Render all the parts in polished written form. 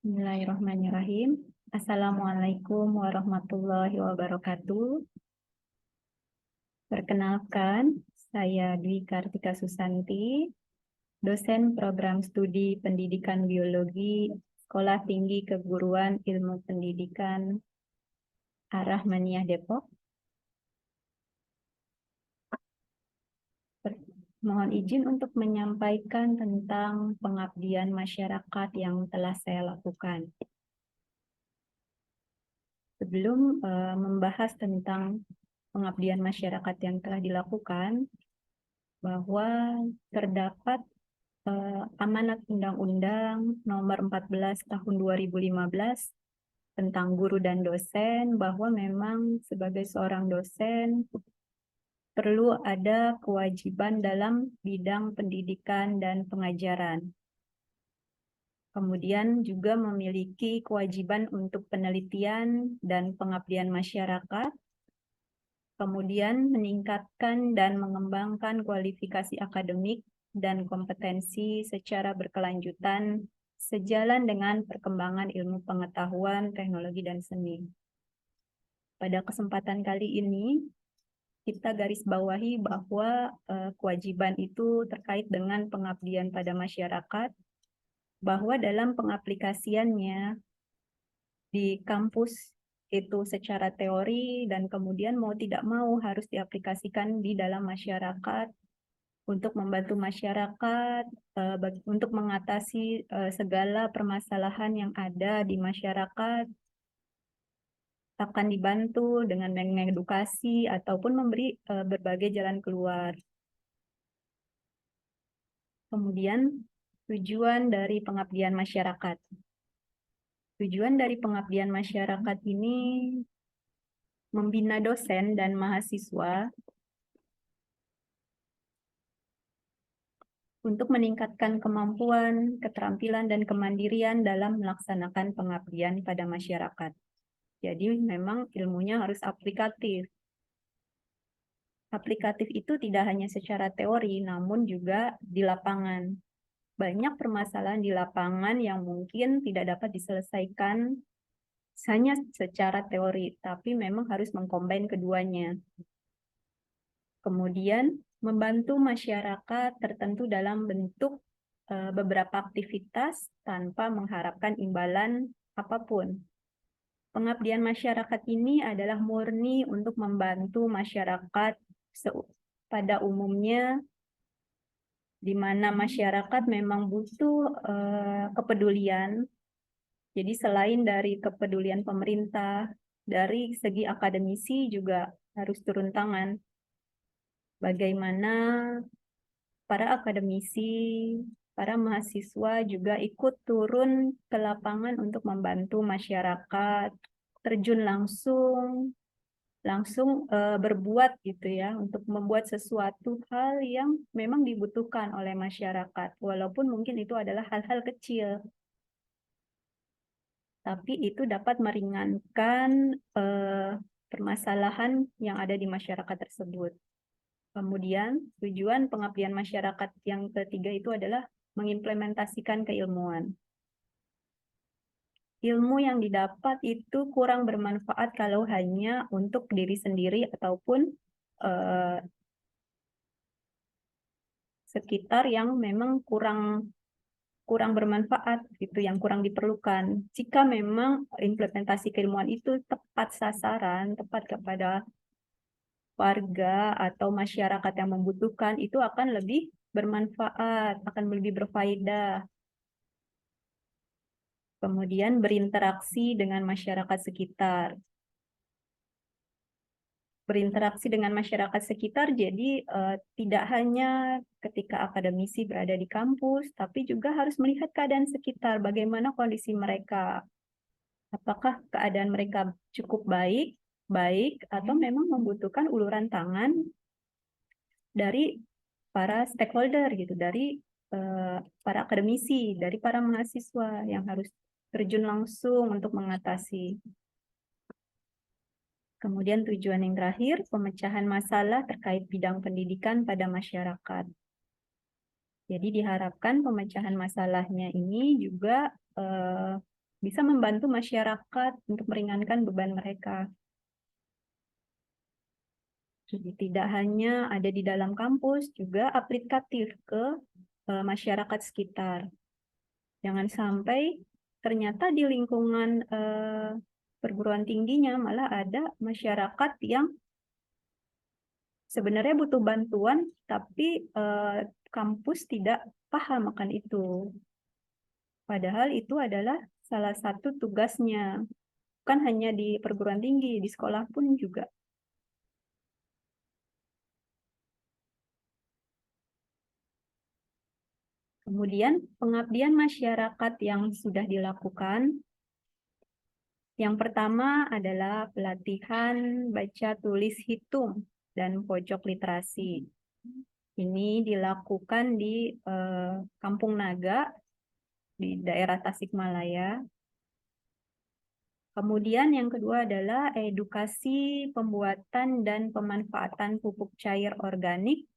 Bismillahirrahmanirrahim. Assalamualaikum warahmatullahi wabarakatuh. Perkenalkan, saya Dwi Kartika Susanti, dosen program studi Pendidikan Biologi Sekolah Tinggi Keguruan Ilmu Pendidikan Ar-Rahmaniyah Depok. Mohon izin untuk menyampaikan tentang pengabdian masyarakat yang telah saya lakukan. Sebelum membahas tentang pengabdian masyarakat yang telah dilakukan, bahwa terdapat amanat Undang-Undang Nomor 14 Tahun 2015 tentang guru dan dosen, bahwa memang sebagai seorang dosen perlu ada kewajiban dalam bidang pendidikan dan pengajaran. Kemudian juga memiliki kewajiban untuk penelitian dan pengabdian masyarakat, kemudian meningkatkan dan mengembangkan kualifikasi akademik dan kompetensi secara berkelanjutan sejalan dengan perkembangan ilmu pengetahuan, teknologi, dan seni. Pada kesempatan kali ini, kita garis bawahi bahwa kewajiban itu terkait dengan pengabdian pada masyarakat, bahwa dalam pengaplikasiannya di kampus itu secara teori dan kemudian mau tidak mau harus diaplikasikan di dalam masyarakat untuk membantu masyarakat untuk mengatasi segala permasalahan yang ada di masyarakat, akan dibantu dengan mengedukasi ataupun memberi berbagai jalan keluar. Kemudian tujuan dari pengabdian masyarakat. Tujuan dari pengabdian masyarakat ini membina dosen dan mahasiswa untuk meningkatkan kemampuan, keterampilan, dan kemandirian dalam melaksanakan pengabdian pada masyarakat. Jadi memang ilmunya harus aplikatif. Aplikatif itu tidak hanya secara teori, namun juga di lapangan. Banyak permasalahan di lapangan yang mungkin tidak dapat diselesaikan hanya secara teori, tapi memang harus mengcombine keduanya. Kemudian membantu masyarakat tertentu dalam bentuk beberapa aktivitas tanpa mengharapkan imbalan apapun. Pengabdian masyarakat ini adalah murni untuk membantu masyarakat pada umumnya, di mana masyarakat memang butuh kepedulian. Jadi selain dari kepedulian pemerintah, dari segi akademisi juga harus turun tangan. Bagaimana para akademisi, para mahasiswa juga ikut turun ke lapangan untuk membantu masyarakat, terjun langsung berbuat gitu ya, untuk membuat sesuatu hal yang memang dibutuhkan oleh masyarakat, walaupun mungkin itu adalah hal-hal kecil, tapi itu dapat meringankan permasalahan yang ada di masyarakat tersebut. Kemudian tujuan pengabdian masyarakat yang ketiga itu adalah mengimplementasikan keilmuan. Ilmu yang didapat itu kurang bermanfaat kalau hanya untuk diri sendiri ataupun sekitar yang memang kurang bermanfaat gitu, yang kurang diperlukan. Jika memang implementasi keilmuan itu tepat sasaran, tepat kepada warga atau masyarakat yang membutuhkan, itu akan lebih bermanfaat, akan lebih berfaedah. Kemudian berinteraksi dengan masyarakat sekitar. Berinteraksi dengan masyarakat sekitar, jadi tidak hanya ketika akademisi berada di kampus, tapi juga harus melihat keadaan sekitar, bagaimana kondisi mereka. Apakah keadaan mereka cukup baik, atau memang membutuhkan uluran tangan dari para stakeholder gitu, dari para akademisi, dari para mahasiswa yang harus terjun langsung untuk mengatasi. Kemudian tujuan yang terakhir, pemecahan masalah terkait bidang pendidikan pada masyarakat. Jadi diharapkan pemecahan masalahnya ini juga bisa membantu masyarakat untuk meringankan beban mereka. Jadi tidak hanya ada di dalam kampus, juga aplikatif ke masyarakat sekitar. Jangan sampai ternyata di lingkungan perguruan tingginya malah ada masyarakat yang sebenarnya butuh bantuan, tapi kampus tidak paham akan itu. Padahal itu adalah salah satu tugasnya, bukan hanya di perguruan tinggi, di sekolah pun juga. Kemudian pengabdian masyarakat yang sudah dilakukan. Yang pertama adalah pelatihan baca tulis hitung dan pojok literasi. Ini dilakukan di Kampung Naga di daerah Tasikmalaya. Kemudian yang kedua adalah edukasi pembuatan dan pemanfaatan pupuk cair organik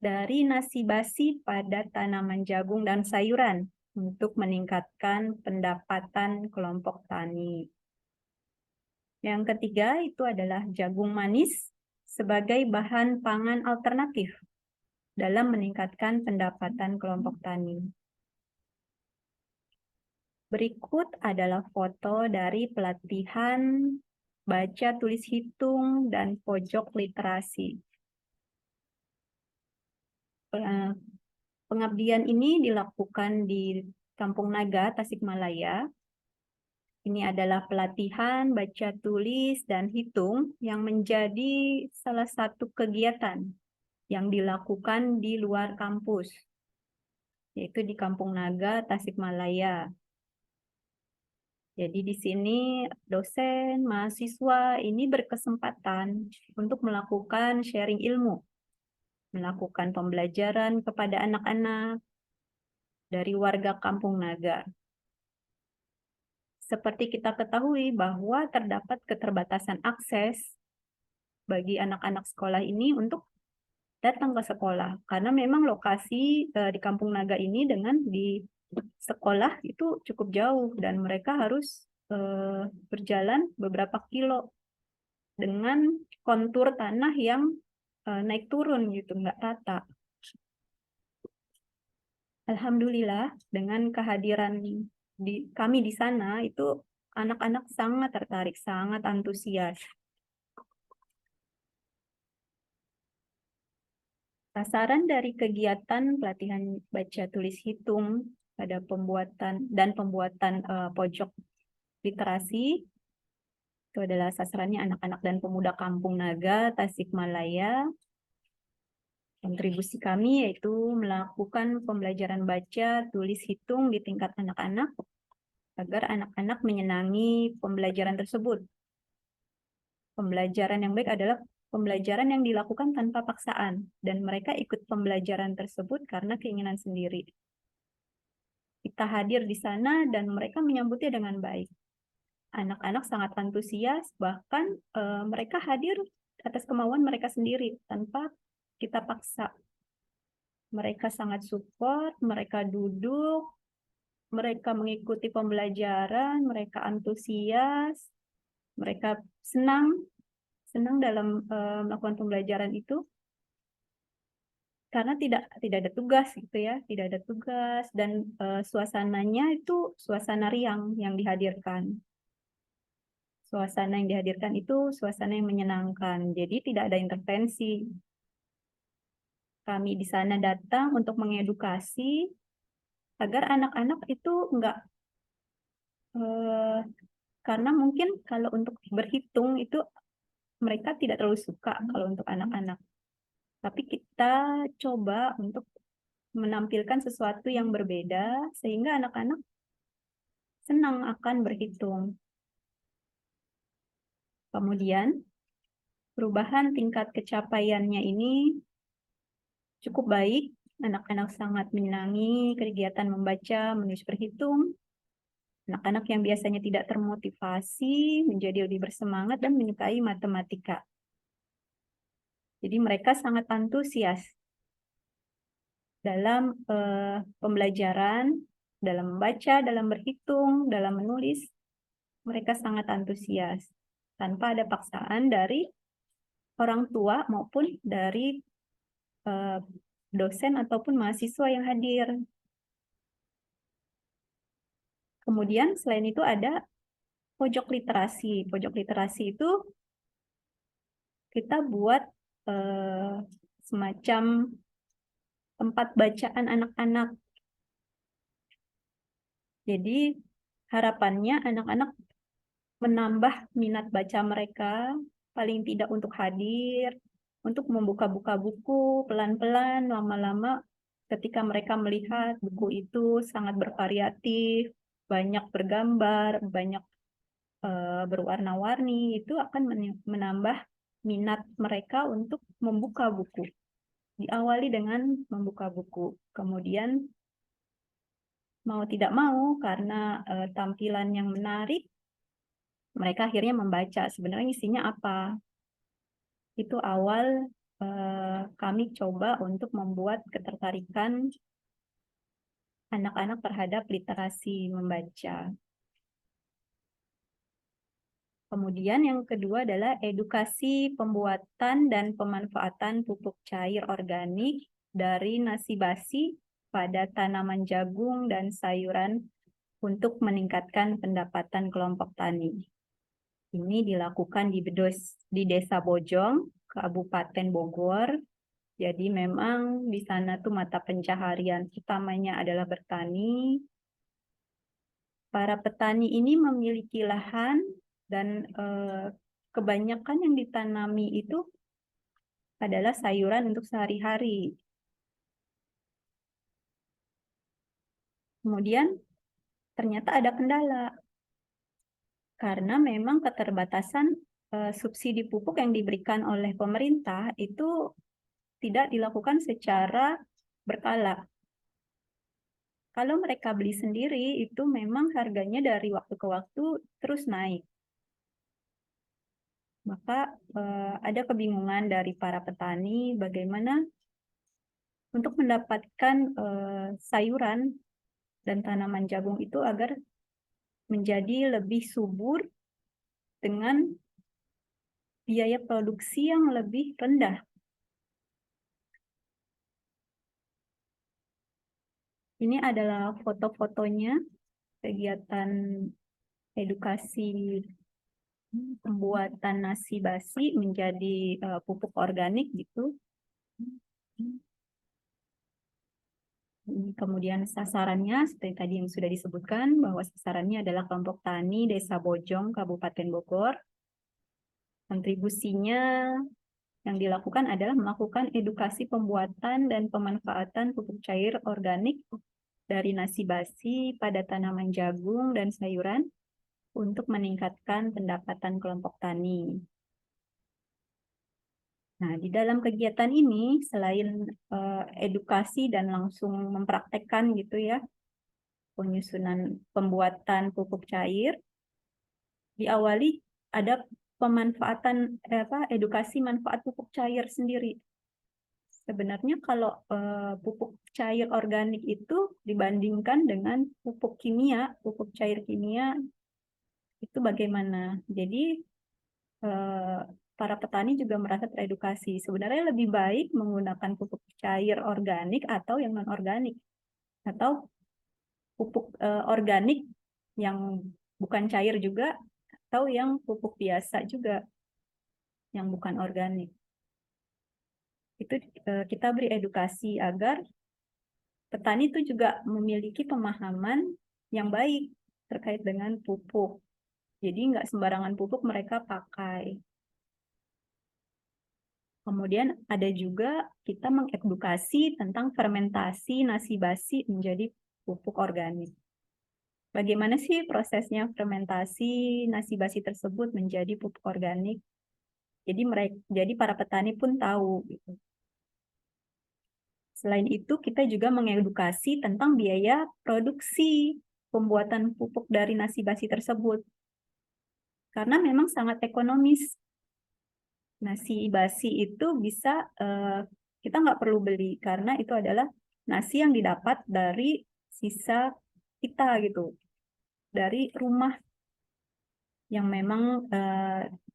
dari nasi basi pada tanaman jagung dan sayuran untuk meningkatkan pendapatan kelompok tani. Yang ketiga itu adalah jagung manis sebagai bahan pangan alternatif dalam meningkatkan pendapatan kelompok tani. Berikut adalah foto dari pelatihan baca tulis hitung dan pojok literasi. Pengabdian ini dilakukan di Kampung Naga, Tasikmalaya. Ini adalah pelatihan baca tulis dan hitung yang menjadi salah satu kegiatan yang dilakukan di luar kampus, yaitu di Kampung Naga, Tasikmalaya. Jadi di sini dosen, mahasiswa ini berkesempatan untuk melakukan sharing ilmu, melakukan pembelajaran kepada anak-anak dari warga Kampung Naga. Seperti kita ketahui bahwa terdapat keterbatasan akses bagi anak-anak sekolah ini untuk datang ke sekolah, karena memang lokasi di Kampung Naga ini dengan di sekolah itu cukup jauh dan mereka harus berjalan beberapa kilo dengan kontur tanah yang naik turun gitu, nggak rata. Alhamdulillah dengan kehadiran kami di sana itu anak-anak sangat tertarik, sangat antusias. Sasaran dari kegiatan pelatihan baca tulis hitung pada pembuatan pojok literasi itu adalah sasarannya anak-anak dan pemuda Kampung Naga, Tasikmalaya. Kontribusi kami yaitu melakukan pembelajaran baca, tulis, hitung di tingkat anak-anak agar anak-anak menyenangi pembelajaran tersebut. Pembelajaran yang baik adalah pembelajaran yang dilakukan tanpa paksaan dan mereka ikut pembelajaran tersebut karena keinginan sendiri. Kita hadir di sana dan mereka menyambutnya dengan baik. Anak-anak sangat antusias, bahkan mereka hadir atas kemauan mereka sendiri tanpa kita paksa. Mereka sangat support, mereka duduk, mereka mengikuti pembelajaran, mereka antusias, mereka senang dalam melakukan pembelajaran itu karena tidak ada tugas gitu ya, tidak ada tugas dan suasananya itu suasana riang yang dihadirkan. Suasana yang dihadirkan itu suasana yang menyenangkan, jadi tidak ada intervensi. Kami di sana datang untuk mengedukasi agar anak-anak itu enggak karena mungkin kalau untuk berhitung itu mereka tidak terlalu suka kalau untuk anak-anak. Tapi kita coba untuk menampilkan sesuatu yang berbeda sehingga anak-anak senang akan berhitung. Kemudian perubahan tingkat kecapaiannya ini cukup baik. Anak-anak sangat menyenangi kegiatan membaca, menulis, berhitung. Anak-anak yang biasanya tidak termotivasi menjadi lebih bersemangat dan menyukai matematika. Jadi mereka sangat antusias dalam pembelajaran dalam membaca, dalam berhitung, dalam menulis, mereka sangat antusias tanpa ada paksaan dari orang tua maupun dari dosen ataupun mahasiswa yang hadir. Kemudian selain itu ada pojok literasi. Pojok literasi itu kita buat semacam tempat bacaan anak-anak. Jadi harapannya anak-anak menambah minat baca mereka, paling tidak untuk hadir, untuk membuka-buka buku pelan-pelan, lama-lama ketika mereka melihat buku itu sangat bervariatif, banyak bergambar, banyak berwarna-warni, itu akan menambah minat mereka untuk membuka buku. Diawali dengan membuka buku, kemudian mau tidak mau karena tampilan yang menarik, mereka akhirnya membaca sebenarnya isinya apa. Itu awal kami coba untuk membuat ketertarikan anak-anak terhadap literasi membaca. Kemudian yang kedua adalah edukasi pembuatan dan pemanfaatan pupuk cair organik dari nasi basi pada tanaman jagung dan sayuran untuk meningkatkan pendapatan kelompok tani. Ini dilakukan di Desa Bojong, Kabupaten Bogor. Jadi memang di sana tuh mata pencaharian utamanya adalah bertani. Para petani ini memiliki lahan dan kebanyakan yang ditanami itu adalah sayuran untuk sehari-hari. Kemudian ternyata ada kendala karena memang keterbatasan subsidi pupuk yang diberikan oleh pemerintah itu tidak dilakukan secara berkala. Kalau mereka beli sendiri itu memang harganya dari waktu ke waktu terus naik. Maka ada kebingungan dari para petani bagaimana untuk mendapatkan sayuran dan tanaman jagung itu agar menjadi lebih subur dengan biaya produksi yang lebih rendah. Ini adalah foto-fotonya kegiatan edukasi pembuatan nasi basi menjadi pupuk organik gitu. Kemudian sasarannya seperti tadi yang sudah disebutkan bahwa sasarannya adalah kelompok tani Desa Bojong, Kabupaten Bogor. Kontribusinya yang dilakukan adalah melakukan edukasi pembuatan dan pemanfaatan pupuk cair organik dari nasi basi pada tanaman jagung dan sayuran untuk meningkatkan pendapatan kelompok tani. Nah, di dalam kegiatan ini, selain edukasi dan langsung mempraktekkan gitu ya, penyusunan pembuatan pupuk cair, diawali ada pemanfaatan edukasi manfaat pupuk cair sendiri. Sebenarnya kalau pupuk cair organik itu dibandingkan dengan pupuk cair kimia itu bagaimana? Jadi para petani juga merasa teredukasi. Sebenarnya lebih baik menggunakan pupuk cair organik atau yang non-organik. Atau pupuk organik yang bukan cair juga, atau yang pupuk biasa juga, yang bukan organik. Itu kita beri edukasi agar petani itu juga memiliki pemahaman yang baik terkait dengan pupuk. Jadi nggak sembarangan pupuk mereka pakai. Kemudian ada juga kita mengedukasi tentang fermentasi nasi basi menjadi pupuk organik. Bagaimana sih prosesnya fermentasi nasi basi tersebut menjadi pupuk organik? Jadi para petani pun tahu gitu. Selain itu kita juga mengedukasi tentang biaya produksi pembuatan pupuk dari nasi basi tersebut. Karena memang sangat ekonomis. Nasi basi itu bisa kita nggak perlu beli karena itu adalah nasi yang didapat dari sisa kita gitu, dari rumah yang memang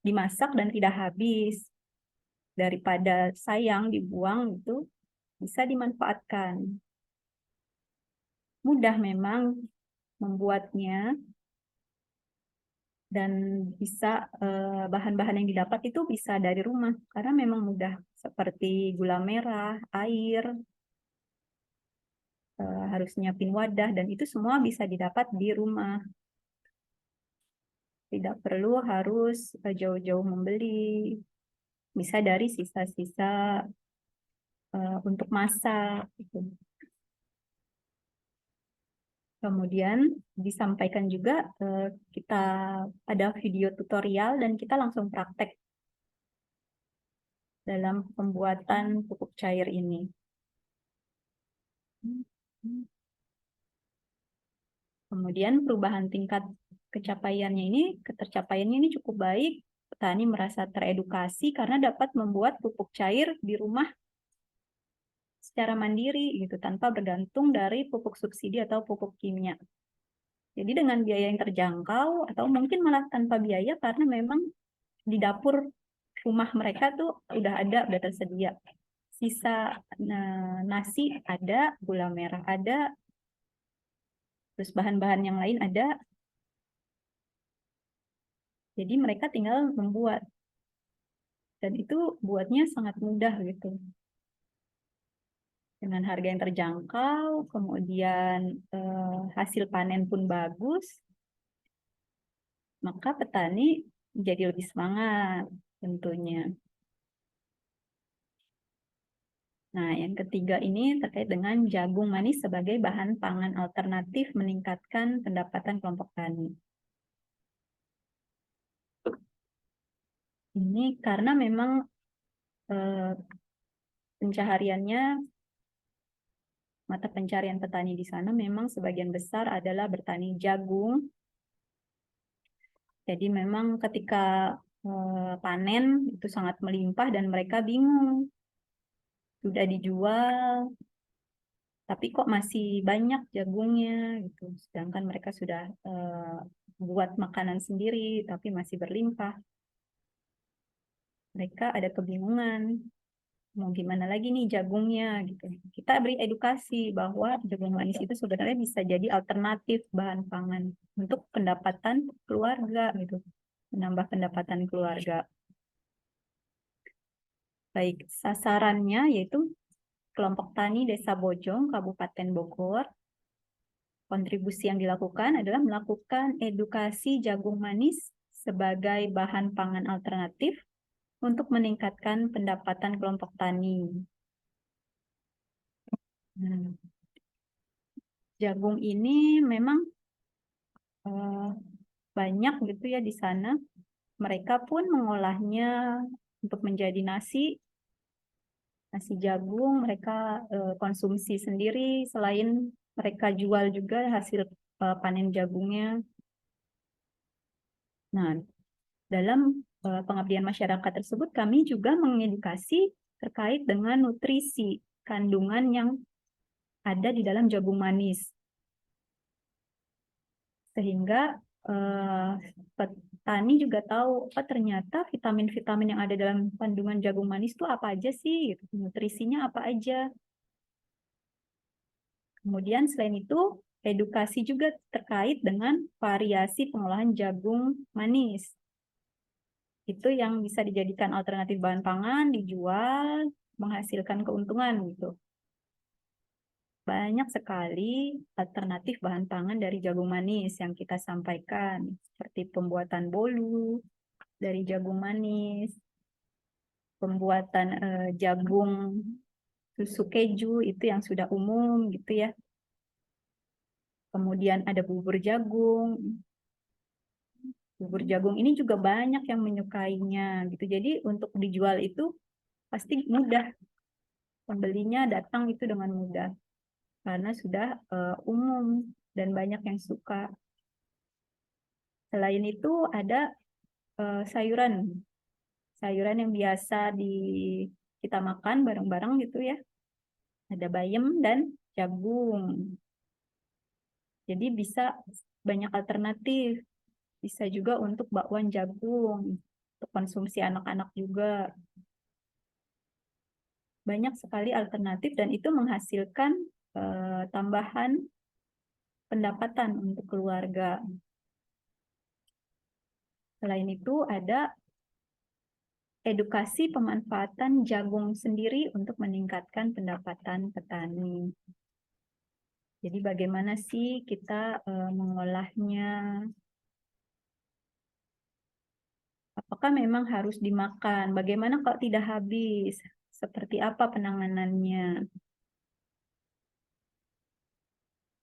dimasak dan tidak habis. Daripada sayang dibuang itu bisa dimanfaatkan. Mudah memang membuatnya, dan bisa bahan-bahan yang didapat itu bisa dari rumah karena memang mudah, seperti gula merah, air, harus nyiapin wadah, dan itu semua bisa didapat di rumah. Tidak perlu harus jauh-jauh membeli, bisa dari sisa-sisa untuk masak gitu. Kemudian disampaikan juga kita ada video tutorial dan kita langsung praktek dalam pembuatan pupuk cair ini. Kemudian perubahan tingkat ketercapaiannya ini cukup baik. Petani merasa teredukasi karena dapat membuat pupuk cair di rumah secara mandiri gitu, tanpa bergantung dari pupuk subsidi atau pupuk kimia. Jadi dengan biaya yang terjangkau atau mungkin malah tanpa biaya karena memang di dapur rumah mereka tuh udah tersedia. Sisa nasi ada, gula merah ada, terus bahan-bahan yang lain ada. Jadi mereka tinggal membuat. Dan itu buatnya sangat mudah gitu. Dengan harga yang terjangkau, kemudian hasil panen pun bagus, maka petani jadi lebih semangat tentunya. Nah, yang ketiga ini terkait dengan jagung manis sebagai bahan pangan alternatif meningkatkan pendapatan kelompok tani. Ini karena memang pencahariannya, mata pencarian petani di sana memang sebagian besar adalah bertani jagung. Jadi memang ketika panen itu sangat melimpah dan mereka bingung. Sudah dijual, tapi kok masih banyak jagungnya gitu. Sedangkan mereka sudah buat makanan sendiri, tapi masih berlimpah. Mereka ada kebingungan, mau gimana lagi nih jagungnya gitu. Kita beri edukasi bahwa jagung manis itu sebenarnya bisa jadi alternatif bahan pangan untuk pendapatan keluarga gitu, menambah pendapatan keluarga. Baik, sasarannya yaitu kelompok tani Desa Bojong, Kabupaten Bogor. Kontribusi yang dilakukan adalah melakukan edukasi jagung manis sebagai bahan pangan alternatif untuk meningkatkan pendapatan kelompok tani. Jagung ini memang banyak gitu ya di sana. Mereka pun mengolahnya untuk menjadi nasi jagung. Mereka konsumsi sendiri, selain mereka jual juga hasil panen jagungnya. Nah, dalam pengabdian masyarakat tersebut, kami juga mengedukasi terkait dengan nutrisi kandungan yang ada di dalam jagung manis. Sehingga petani juga tahu, oh ternyata vitamin-vitamin yang ada dalam kandungan jagung manis itu apa aja sih, gitu. Nutrisinya apa aja. Kemudian selain itu, edukasi juga terkait dengan variasi pengolahan jagung manis. Itu yang bisa dijadikan alternatif bahan pangan, dijual, menghasilkan keuntungan gitu. Banyak sekali alternatif bahan pangan dari jagung manis yang kita sampaikan, seperti pembuatan bolu dari jagung manis, pembuatan jagung susu keju itu yang sudah umum gitu ya. Kemudian ada bubur jagung. Bubur jagung ini juga banyak yang menyukainya gitu. Jadi untuk dijual itu pasti mudah. Pembelinya datang itu dengan mudah karena sudah umum dan banyak yang suka. Selain itu ada sayuran. Sayuran yang biasa kita makan bareng-bareng gitu ya. Ada bayam dan jagung. Jadi bisa banyak alternatif. Bisa juga untuk bakwan jagung, untuk konsumsi anak-anak juga. Banyak sekali alternatif dan itu menghasilkan tambahan pendapatan untuk keluarga. Selain itu ada edukasi pemanfaatan jagung sendiri untuk meningkatkan pendapatan petani. Jadi bagaimana sih kita mengolahnya? Apakah memang harus dimakan? Bagaimana kalau tidak habis? Seperti apa penanganannya?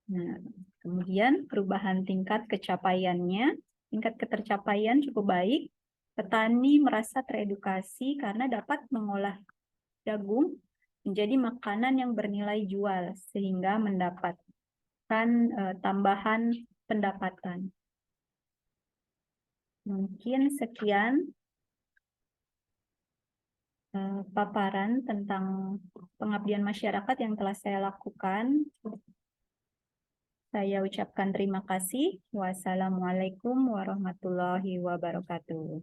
Nah, kemudian perubahan tingkat kecapaiannya, tingkat ketercapaian cukup baik. Petani merasa teredukasi karena dapat mengolah jagung menjadi makanan yang bernilai jual sehingga mendapatkan tambahan pendapatan. Mungkin sekian paparan tentang pengabdian masyarakat yang telah saya lakukan. Saya ucapkan terima kasih. Wassalamualaikum warahmatullahi wabarakatuh.